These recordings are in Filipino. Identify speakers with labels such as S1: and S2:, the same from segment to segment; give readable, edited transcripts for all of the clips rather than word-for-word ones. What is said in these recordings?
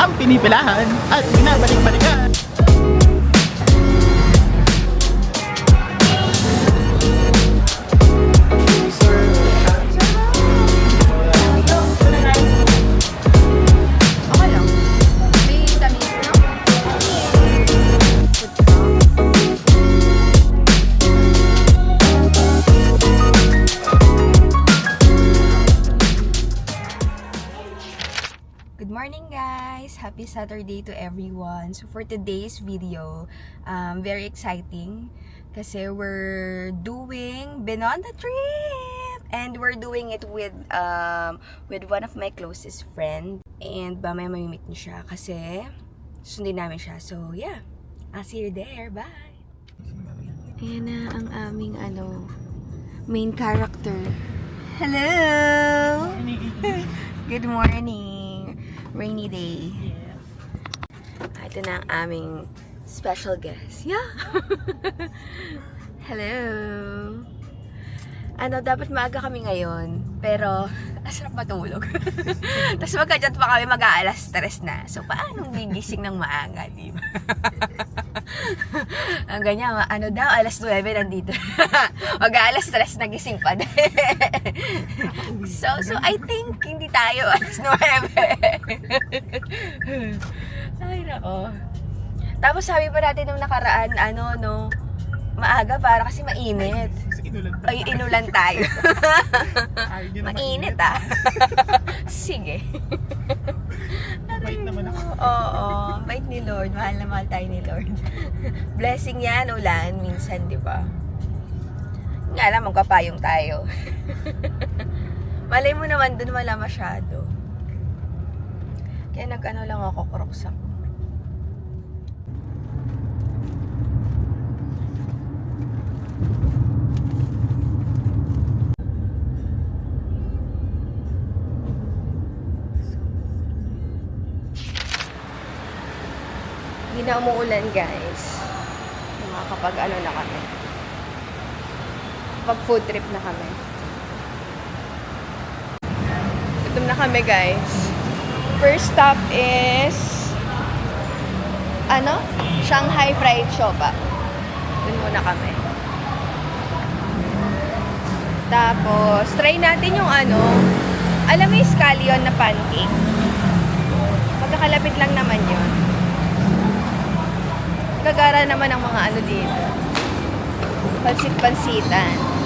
S1: siyang pinipilahan at binabalik-balikan.
S2: Good morning guys! Happy Saturday to everyone. So for today's video, very exciting kasi we're doing Binondo trip! And we're doing it with one of my closest friend. And mamaya mamimit niyo siya kasi sundin namin siya. So yeah, I'll see you there. Bye! Ayan na ang aming main character. Hello! Good morning! Rainy day. Ito na ang aming special guest. Yeah! Hello! Dapat maaga kami ngayon, pero asarap matulog. Tapos magka-chat pa kami mag-aalas 3 na. So, paano gigising ng maaga, di ba? Ang ganyan, alas 9 nandito. Mag-aalas 3 nagising pa din. So I think hindi tayo alas 9. Ay, nako. Tapos sabi pa natin nung nakaraan, maaga para kasi mainit. Ay, inulan tayo. Mainit ah. Sige.
S1: Bait naman ako.
S2: Oo, bait ni Lord. Mahal na mahal tayo ni Lord. Blessing yan, ulan, minsan, di ba? Nga lang, magpapayong tayo. Malay mo naman dun, wala masyado. Kaya lang ako, kroksak. Hindi na umuulan guys. Makakapag na kami. Pag food trip na kami. Gutom na kami guys. First stop is Shanghai Fried Siopa. Dun muna kami. Tapos try natin yung alam mo yung scallion na pancake. Magkakalapit lang naman yun. Gagara naman ang mga dito. Pansit-pansitan.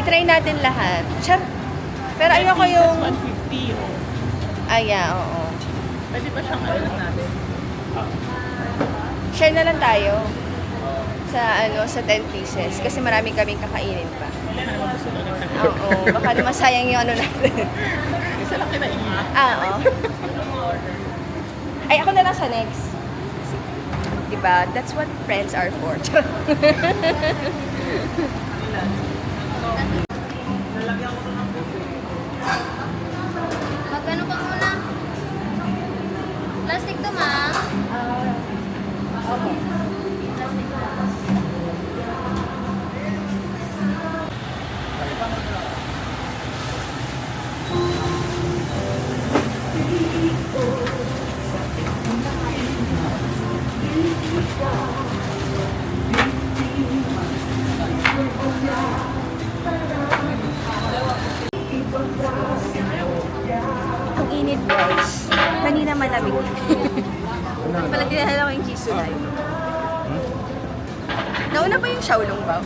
S2: I-try natin lahat. Pero ayoko yung...
S1: 150 yun.
S2: Yeah, oo.
S1: Pwede ba siyang lang natin?
S2: Share na lang tayo. Sa 10 pieces. Kasi marami kaming kakainin pa.
S1: Wala na naman gusto na
S2: Oo. Baka naman sayang yung natin.
S1: Isa lang kinain.
S2: Oo. Ay, ako na lang sa next. Diba? That's what friends are for.
S3: Magkano ka muna? Plastic to, ma'am?
S2: Okay.
S3: Plastic to.
S2: Ang init guys. Kanina malamig. Pala dinala ko yung cheese sulay. Nauna ba yung Xiaolong Bao?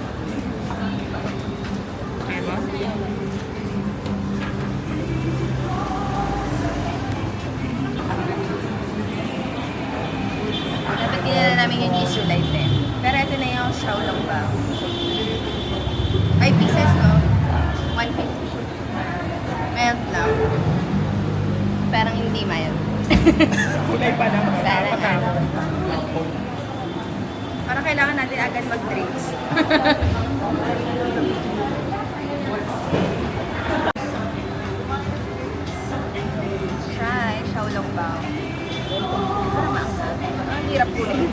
S2: Dapat dinala namin yung cheese sulay din. Pero ito na yung Xiaolong Bao. 5 pieces, no? 150. Mild lang. Parang hindi mild.
S1: Kulay pa lang.
S2: Parang Parang kailangan natin agad mag-drinks. Try, Xiaolong Bao. Parang maanghang. Ang hirap kunin.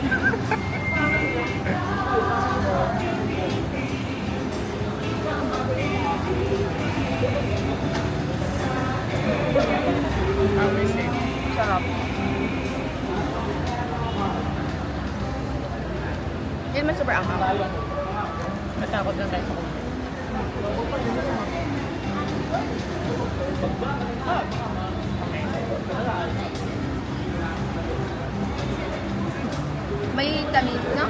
S2: Sarap. Yun man super anghang.
S1: Matakot lang tayo sa kumain.
S2: May tamis, no?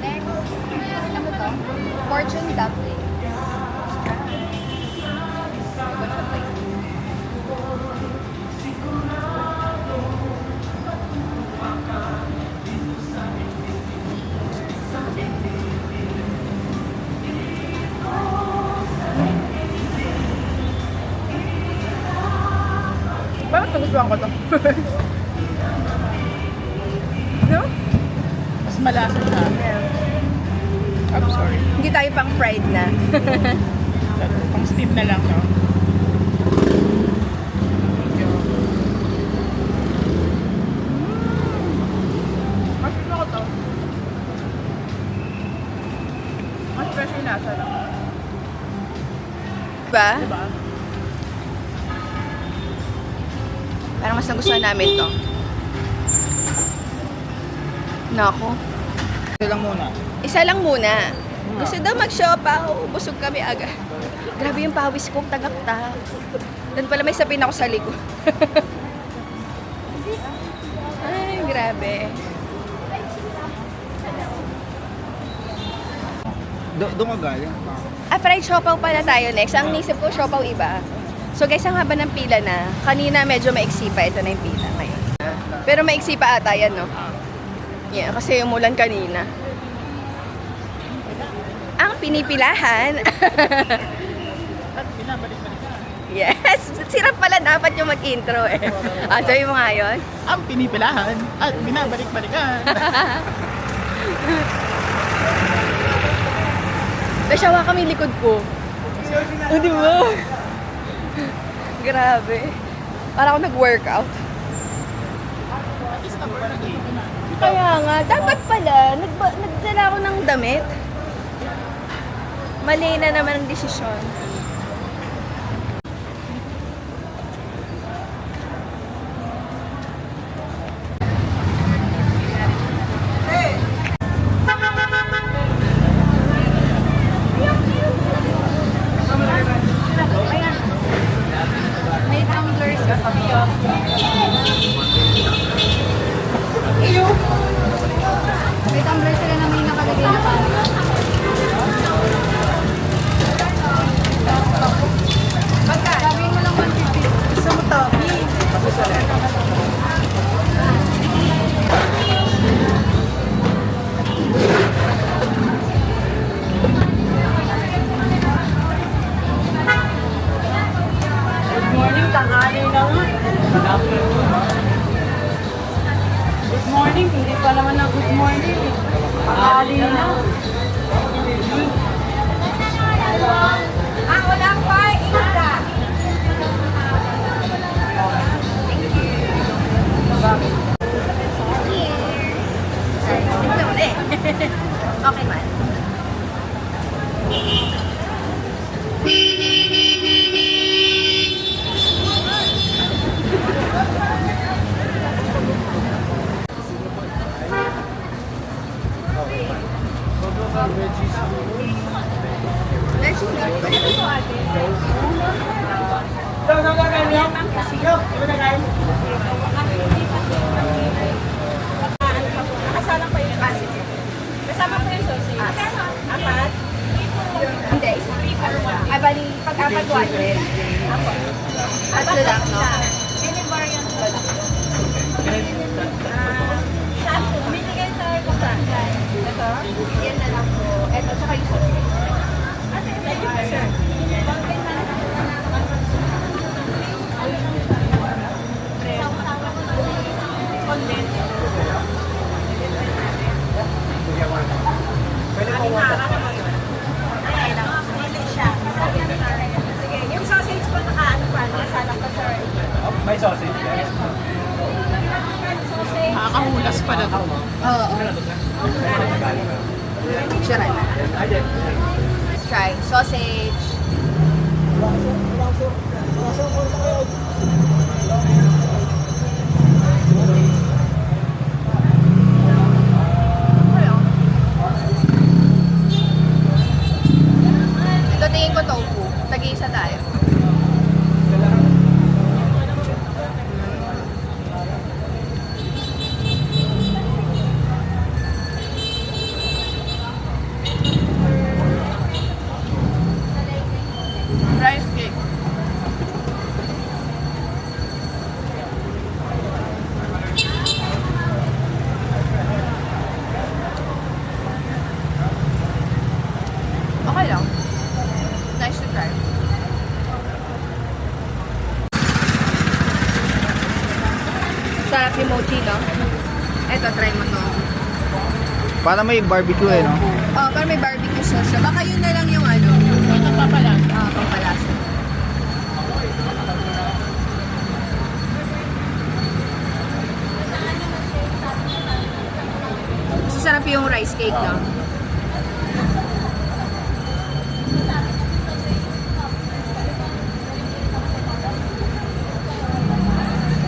S2: Next, ano ba to? Fortune dumpling.
S1: Bakit nagustuhan ko to?
S2: No?
S1: Mas malasa siya. I'm sorry.
S2: Hindi tayo pang fried na.
S1: Pang steam na lang, no? Mas gusto ko to. Mas fresh yung lasa lang.
S2: Diba?
S1: Diba?
S2: Parang mas nagustuhan namin to. Nako.
S1: Ito lang muna.
S2: Isa lang muna. Gusto daw mag-shopaw. Busog kami agad. Grabe yung pawis ko, tagakta. Doon pala may sapin ako sa likod. Ay, grabe.
S4: Doon ka galing.
S2: Fried siopaw pala tayo next. Ang nisip ko, siopaw iba. So guys, ang haba ng pila na. Kanina medyo maiksi pa. Ito na yung pila ngayon. Pero maiksi pa ata yan, no? Yeah, kasi umulan kanina. Ang pinipilahan.
S1: At binabalik-balik na.
S2: Yes! Sirap pala dapat yung mag-intro eh. Sabi mo nga yun?
S1: Ang pinipilahan at binabalik-balikan.
S2: Nasyawa kami likod ko. O, di ba? Grabe. Para ako nag-workout. Kaya nga, dapat pala, nagdala ako ng damit. Mali na naman ang desisyon. May tumblers ka kami. May tumblers sila na may nakalagay na pala. Sabihin mo lang 150.
S1: Gusto mo topping? Good morning, tanghali na nga. Good morning, hindi pa naman na good morning. Tanghali na.
S2: Walang pa, isa. Okay man.
S1: Nakasalang pa yung sausage. Kasama pa yung sausage. Apat?
S2: Hindi. Ay, bali, pag-apat 100. Tatlo lang, no?
S1: Any variant wala. Binigay sa kapatid. Ito?
S2: Yan na lang po. Eto, tsaka yung sausage.
S1: Thank you, sir. Nakakahulas pa na to.
S2: Oo. Sharan. Let's try. Sausage. Ito tingin ko tofu. Tag-iisa tayo.
S1: Rice cake.
S2: Okay lang. Nice to try. Sarap yung mochi, no? Eto, try mo to.
S4: Para may barbecue eh, no?
S2: Oh, pero may barbecue sauce siya. Baka yun na lang yung ano.
S1: Ito pa pala.
S2: Pampalasa. Masarap yung rice cake, no?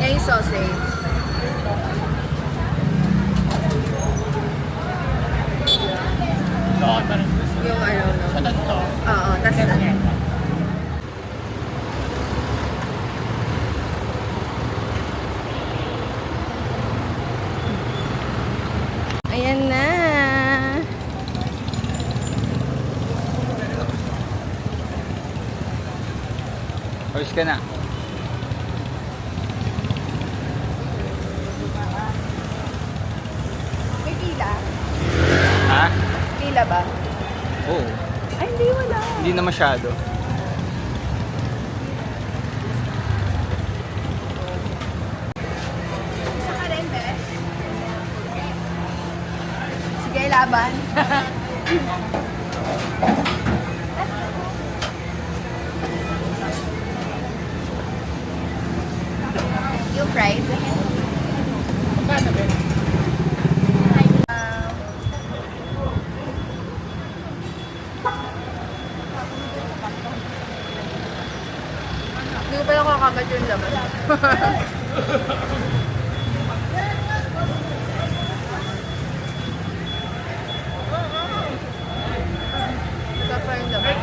S2: Yan yung sausage.
S1: Doon pa rin.
S2: Yung ano, no?
S1: Sa to.
S2: Oo, tas na. Ayan na.
S4: Ayos ka na.
S2: May pila.
S4: Ha?
S2: Pila ba?
S4: Oo.
S2: Ay, hindi, wala.
S4: Hindi na masyado.
S2: Isa ka rin, Besh. Sige, laban. Yung fried.
S1: Magkano ba?
S2: Hindi ko pa nakakagat yung laman. Ito pa yung laman.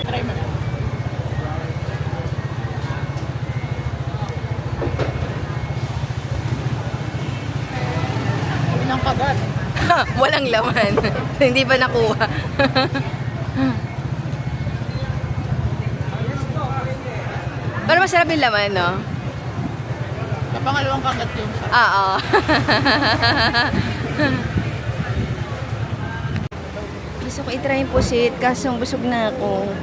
S1: Try mo. Ilang kagat?
S2: Walang laman. Hindi pa nakuha. Pero masarap yung laman, no?
S1: Sa pangalawang kagat yung sa.
S2: Oo. Gusto ko itry yung pusit, kaso busog na ako.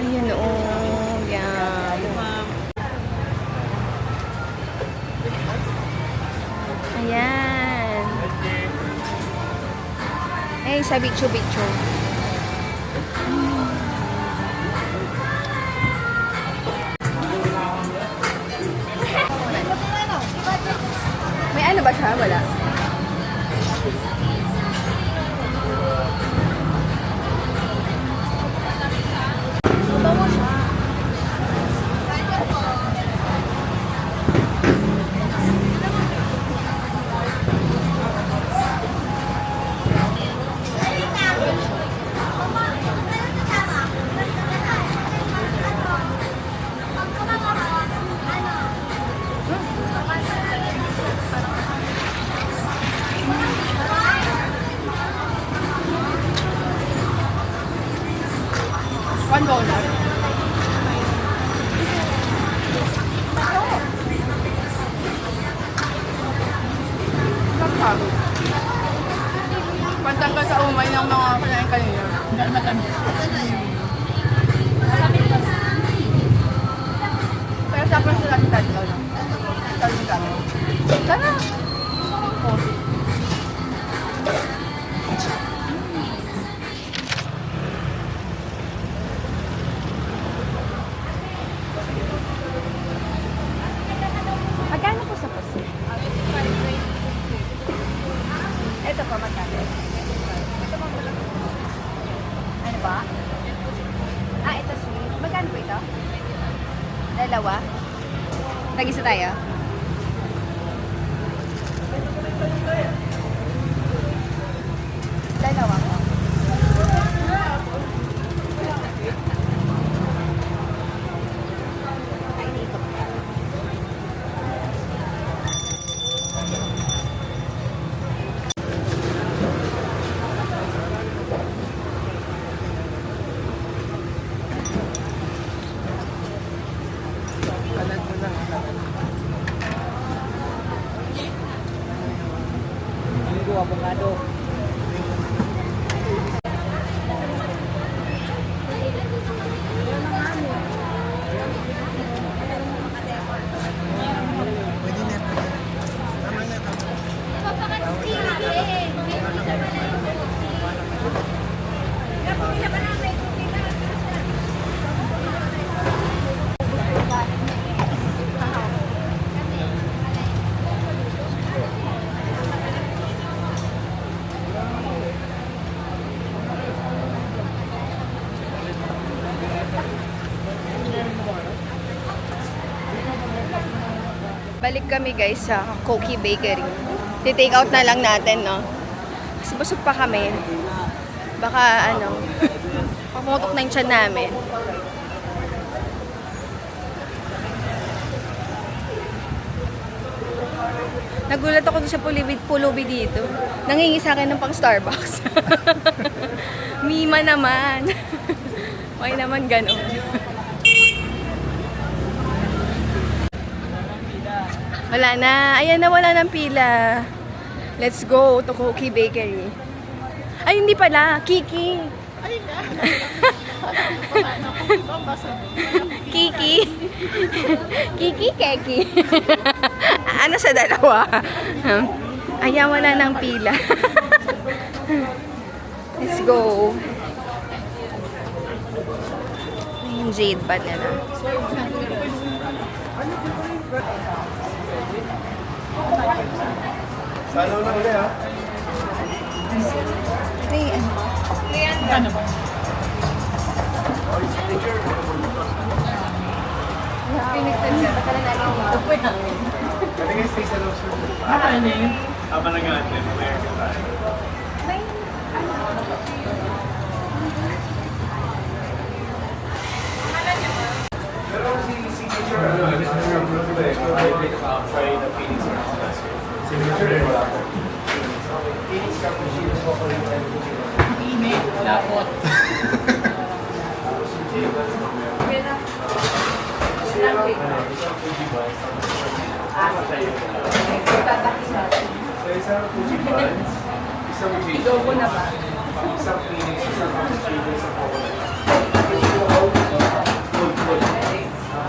S2: Ayan, oh. Yum. Ayan. Ay, sa bicho-bicho. May ano ba siya? Wala. Mabango siya.
S1: $1.
S2: Pantanggal sa umay ng mga kanain kanina.
S1: Dahil matamis.
S2: Pero sa akin sila si tatlo, no? Sabi kami. Sana! Dalawa? Tag-isa tayo? Dalawa ko.
S4: Linggo, avocado.
S2: Balik kami guys sa Koki Bakery. Ti-take out na lang natin, no? Kasi busog pa kami. Baka ano, pamutok na yung tiyan namin. Nagulat ako sa pulubi dito. Nangingi sa akin ng pang Starbucks. Mima naman. Okay naman gano'n. Wala na. Ayan na, wala ng pila. Let's go to Koki Bakery. Ay, hindi pala. Kiki. Kiki. Kiki, Keki. Ano sa dalawa? Ayan, wala ng pila. Let's go. Yung jade pa nila.
S5: Sana na uli ha.
S2: Ano ba?
S5: Katingin stay sa loob sir. Habang nag-aantay, mamaya ka tayo. Pero si signature, try the Phoenix Cappuccino. Signature, wala po. Phoenix Cappuccino po ko rin. Init, lapot. Isang Fuji buns, isang J. Isang Phoenix, isang Cappuccino, isang coconut.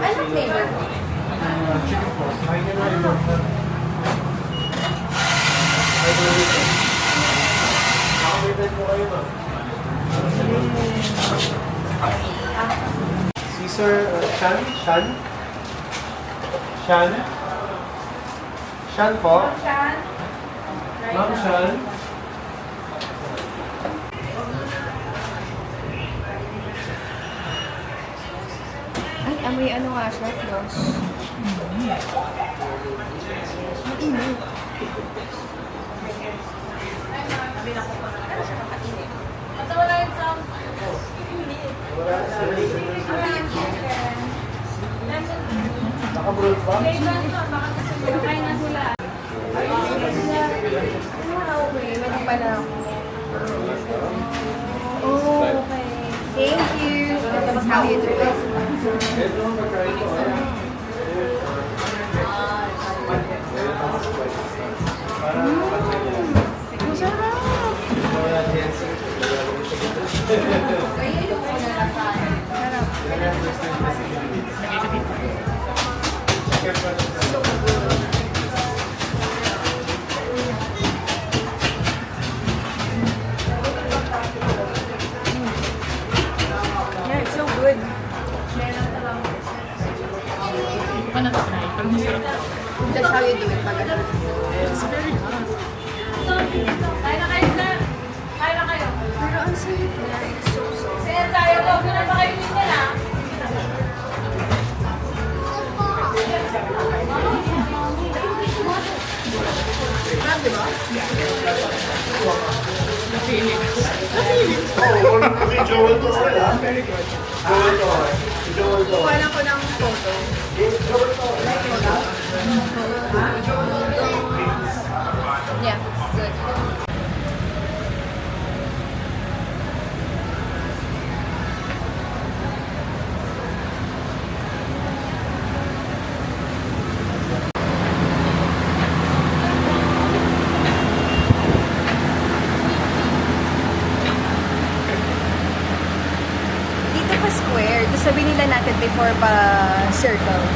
S2: Ano flavor?
S5: Chicken pork. Ay, ganun yung Nakapagod po kayo ba? Si Sir Shan? Shan? Shan? Shan po? Ma'am Shan?
S2: Ay, amoy ano nga siya, Floss. Mainit.
S5: Nakabrod pa?
S2: Okay, wala pala ako. Oh, okay. Thank you. That's how you do it. Yeah, it's so good. That's how you do it. It's very hot.
S1: Kaya na kayo, sir. Kaya na kayo.
S2: Pero ang sarap na. It's so soft.
S1: Sir, tayo. Huwag na ba kayo nila?
S5: Si Joel to rin, ha? Very good. Joel to rin. Si Joel to rin.
S2: Wala ko ng photo.
S5: Joel to rin.
S2: Yeah, good. Dito pa square. Doon sabi nila natin before pa circle.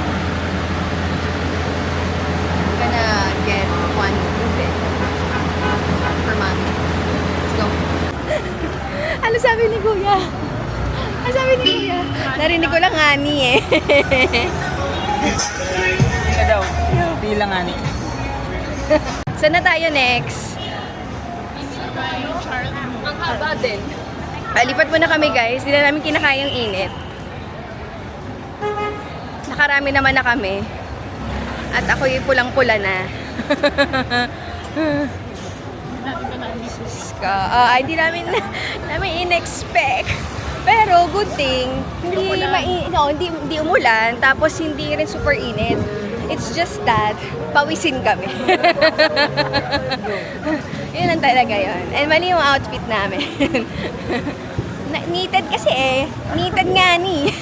S2: Gonna get one ube for mommy. Let's go. Ano sabi ni Kuya? Ano sabi ni Kuya? Narinig ko lang ani eh.
S4: Ika daw. Bilang ani.
S2: Saan na tayo next? Ang haba din. Lipat muna kami guys. Hindi na namin kinakayang init. Nakarami naman na kami. At ako'y pulang-pula na. Hindi namin in-expect. Pero good thing, hindi umulan, tapos hindi rin super init. It's just that, pawisin kami. Yun lang talaga yun. And mali yung outfit namin. Neated kasi eh. Neated nga ni.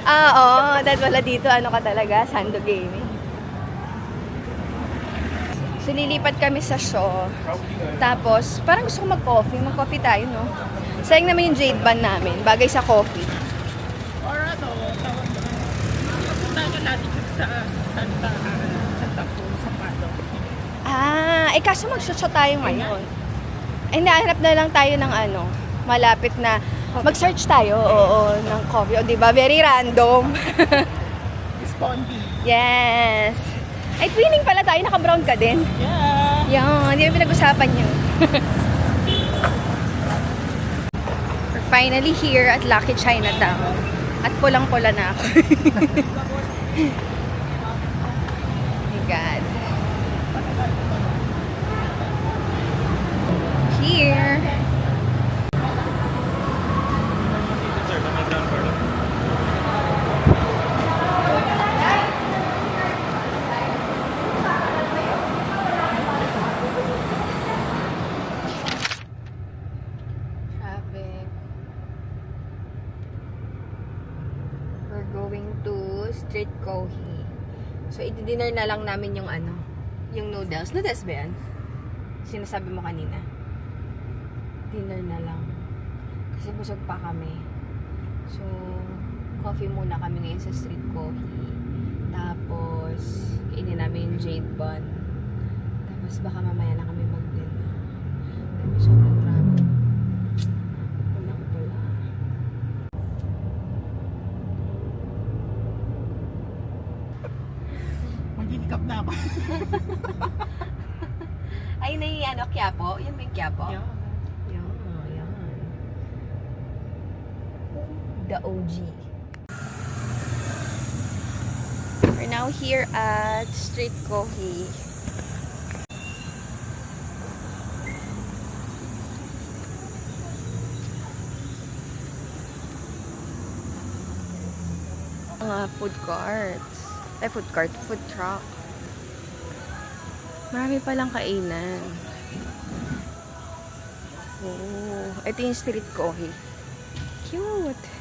S2: Oo, dahil wala dito, ano ka talaga, Sando Gaming. So, lilipat kami sa show. Tapos, parang gusto ko mag-coffee. Mag-coffee tayo, no? Sayang naman yung jade band namin. Bagay sa coffee.
S1: Or ano, tawag na. Punta ka natin sa Santa Cruz, sa Pado.
S2: Kaso mag-shot tayo ngayon. Nahanap na lang tayo ng ano, malapit na, mag-search tayo, oo, ng coffee. O, diba? Very random.
S1: Spondy.
S2: Yes. Ay, twinning pala tayo. Naka-brown ka din.
S1: Yeah.
S2: Yan, hindi mo pinag-usapan yun. We're finally here at Lucky Chinatown. At pulang-pula na ako. Oh my God. Here. Traffic. We're going to Street Kohi. So, i-dinner na lang namin yung ano, yung noodles. Noodles ba yan? Sinasabi mo kanina. Dinner na lang. Kasi busog pa kami. So, coffee muna kami ngayon sa Street Kohi. Tapos, kainin namin yung jade bun. Tapos, baka mamaya na kami mag-dinner. Tapos, sobrang traffic. Pulang-pula.
S1: Mag-hiccup na ako.
S2: Ay, na yung ano, Quiapo? Yan ba yung Quiapo?
S1: Yeah.
S2: Yan. The OG. We're now here at Street Kohi. Mga food carts. Food truck. Marami palang kainan. Oh, ito yung Street Kohi. Cute.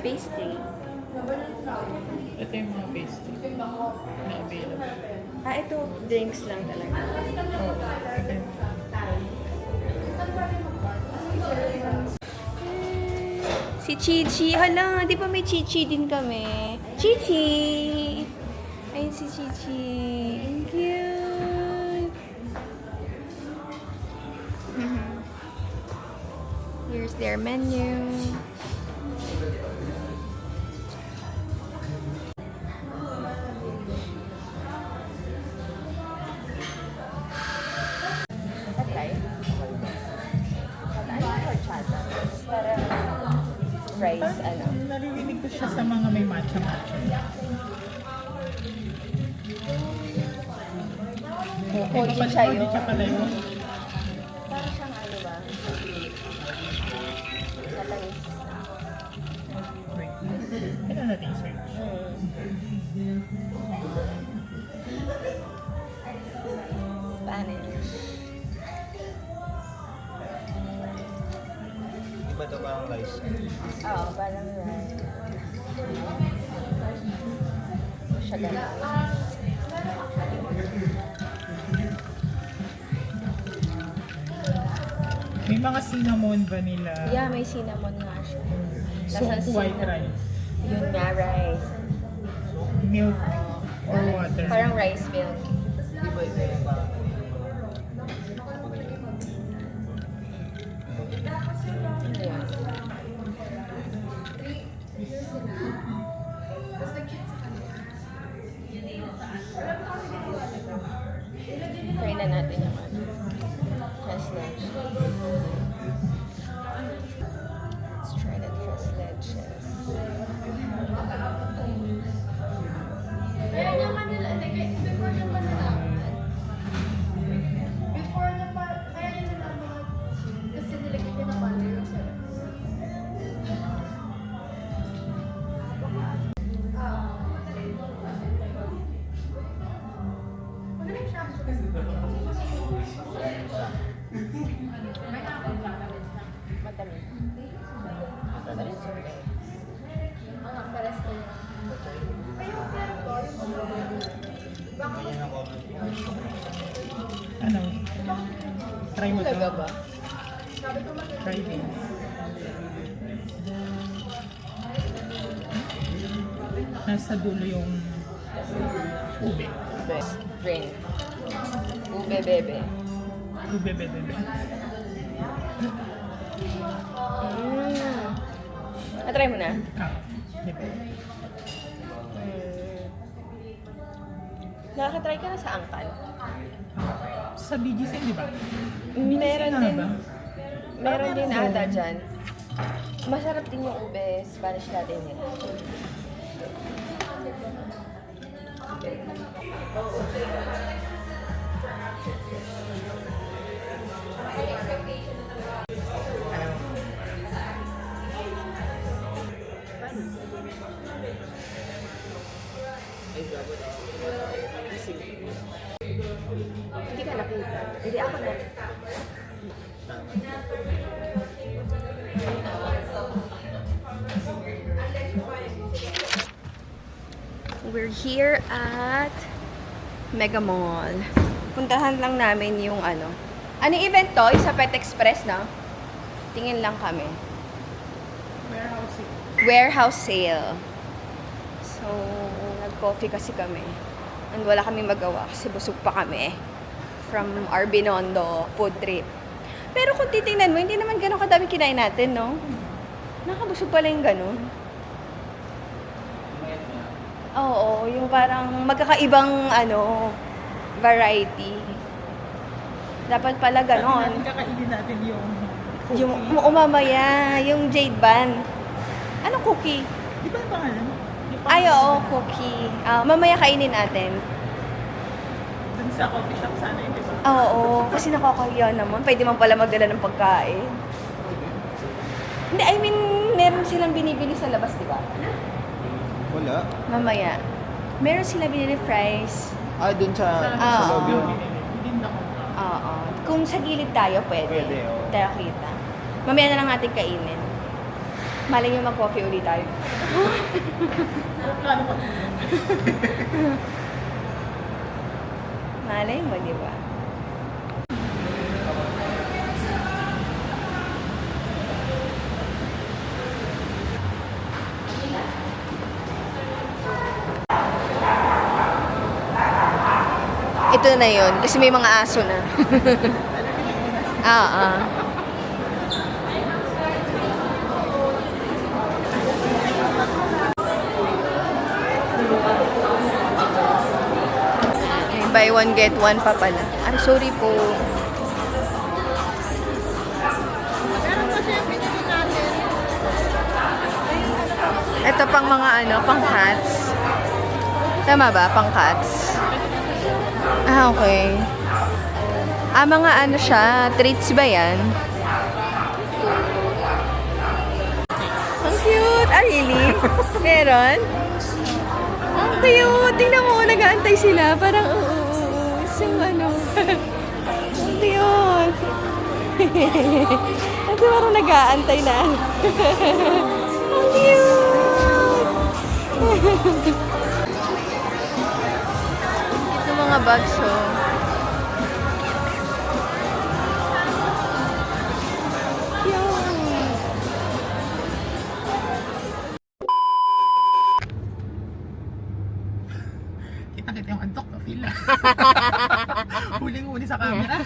S2: Pastry.
S1: Ito yung mga pastry na available.
S2: Ito, drinks lang talaga.
S1: Oo, ito yung
S2: Si Chichi. Hala, di ba may Chichi din kami? Chichi! Ayun si Chichi. Ang cute. Here's their menu. Patay. Rice, ano?
S1: naririnig ko siya sa mga may matcha-matcha.
S2: Hojicha yun.
S1: Hojicha pala yun.
S2: Parang siyang ano ba? Matamis.
S1: Wait. Kailan natin search?
S2: Spanish.
S4: Iba ito parang rice.
S2: Oo, parang rice. Siya ganun.
S1: May mga cinnamon, vanilla,
S2: Yeah, may cinnamon nga siya.
S1: soup,
S2: Nasa
S1: white
S2: cinnamon.
S1: rice,
S2: Yun nga, rice.
S1: milk, or water.
S2: Parang rice milk.
S4: Iba ito yung parang
S2: Yeah. Try na natin yung ano. Tres leches. Let's try the tres leches.
S3: Kaya naman nila, before na pa nalaman. Before na pa, kaya nila nalaman. Kasi nilagay ko na pa nila sa magaling siya.
S2: Matamis. Matamis yung rice.
S3: Ang pares ko yun.
S4: ganyan ako.
S1: Ano? Try mo to.
S2: Talaga ba?
S1: Try din. Nasa dulo yung ube.
S2: Best drink. Ube bebe.
S1: Ube, bebe.
S2: Try mo na?
S1: Cup. Diba?
S2: Nakakatry ka na sa angkan?
S1: Sa BGC, di ba?
S2: Meron
S1: Ano
S2: din.
S1: ba?
S2: Meron din
S1: Parang
S2: ata
S1: doon.
S2: dyan. Masarap din yung ube, Spanish latte nila. Hindi ka nakita. Hindi ako na. We're here at Mega Mall. Puntahan lang namin yung ano. Anong event to? Isa Pet Express, no? Tingin lang kami.
S1: Warehouse.
S2: Warehouse sale. So, nag-coffee kasi kami. And wala kami magawa kasi busog pa kami from our Binondo food trip. Pero kung titingnan mo, hindi naman ganun kadami kinain natin, no? Nakabusog pala yung ganun. Oo, yung parang magkakaibang ano, variety. Dapat pala ganon.
S1: Kakainin natin yung
S2: Yung umamaya, yung jade ban. Anong cookie?
S1: Di ba yung pangalan? Yung
S2: Ay,
S1: pangalan?
S2: oo, cookie. Mamaya kainin natin.
S1: Dun sa coffee shop sana yun, di ba?
S2: Oo, kasi nakakahiya naman. Pwede man pala magdala ng pagkain. Hindi, I mean, meron silang binibili sa labas, di ba?
S4: Wala.
S2: Mamaya. Meron silang binili fries.
S4: Dun sa
S2: Ah,
S4: loob
S2: oo.
S4: yun.
S1: Hindi na ako.
S2: Oo. Kung sa gilid tayo, pwede.
S4: Pwede, oo.
S2: Tayo kita. Mamaya na lang natin kainin. Malay nyo mag-coffee ulit tayo. Malay mo, di ba? Ito na yun, kasi may mga aso na. May buy one get one pa pala. Ay, sorry po. Ito pang mga ano, pang cats. Tama ba? Pang cats. Ah, okay. Ah, mga ano siya, treats ba yan? Ang cute! Ah, really? Meron? Ang cute! Tingnan mo, nag-aantay sila. Parang, so ano. Ang cute! Ito parang nag-aantay na. Ang cute! Ito mga bags, oh.
S1: Kita-kita yung antok ka, feel. Huling-huli sa camera.